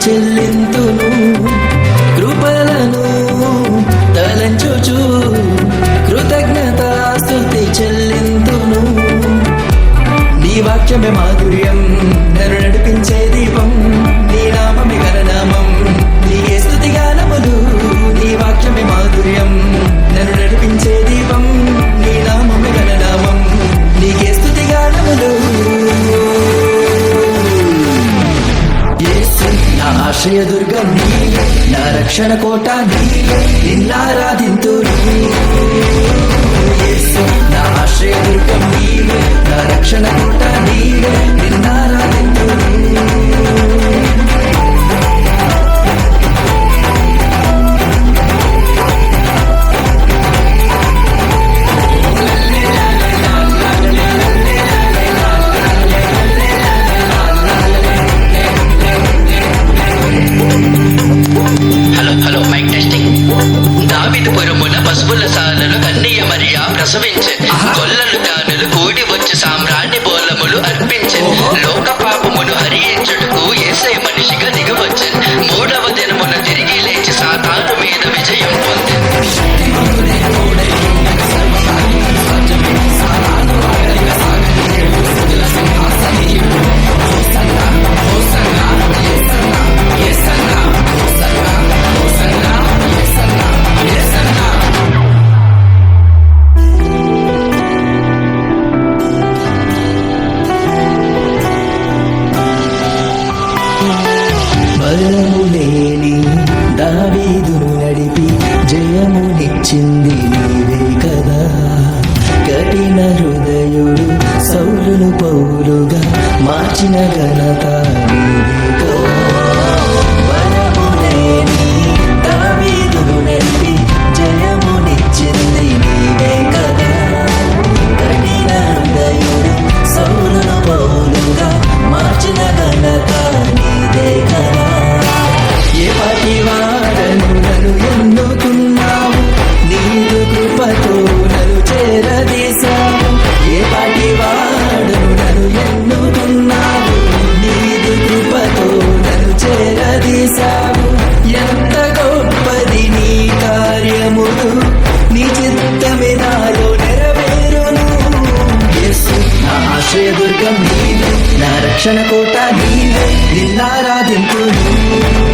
చెల్లింతును కృపలను తలంచుచు కృతజ్ఞతాస్తుతి చెల్లింతును. నీ వాక్యమే మాధుర్యం నన్ను నడిపించే దీపం, నీ నామమే ఘననామం నీకే స్తుతి గానములు. నీ వాక్యమే మాధుర్యం నన్ను నడిపించే దీపం, నీ నామమే ఘననామం నీకే స్తుతి గానములు. యేసు నా ఆశ్రయదుర్గం నీవే, నా రక్షణ కోట నీవే, నిన్నారాధింతును. యేసు నా ఆశ్రయదుర్గం నీవే, నా రక్షణ కోట నీవే, నిన్నారాధింతును. Hello mike testing. దావీదుపురమున పశువుల సాలను కన్నియ మరియా ప్రసవించే, గొల్లలు దానులు కూడి వచ్చి సామ్రాణి బోలములు అర్పించే. లోక పాపమును హరించుటకు యేసే మనిషిగా దిగవచ్చే. మూడవ దినమున తిరిగి లేచి సాతాను మీద విజయం పొందే. బలము లేని దావీదును నడిపి జయమునిచ్చింది నీవే కదా. కఠిన హృదయుడు సౌలును పౌలుగా మార్చిన ఘనత నీవే కదా. బలము లేని దావీదును నడిపి జయమునిచ్చింది నీవే కదా. కఠిన హృదయుడు సౌలును పౌలుగా మార్చిన ఘనత నీదే కదా. ఏ పాటి వాడను నన్ను ఎన్నుకున్నావు, నీదు కృపతో నన్ను చేరదీశావు. ఏ పాటి వాడను నన్ను ఎన్నుకున్నావు, నీదు కృపతో నన్ను చేరదీశావు. ఎంత గొప్పది నీ కార్యములు, నీ చిత్తమే నాలో నెరవేరును. యేసు నా ఆశ్రయదుర్గం నీవే, నా రక్షణ కోట నీవే, నిన్నారాధింతును.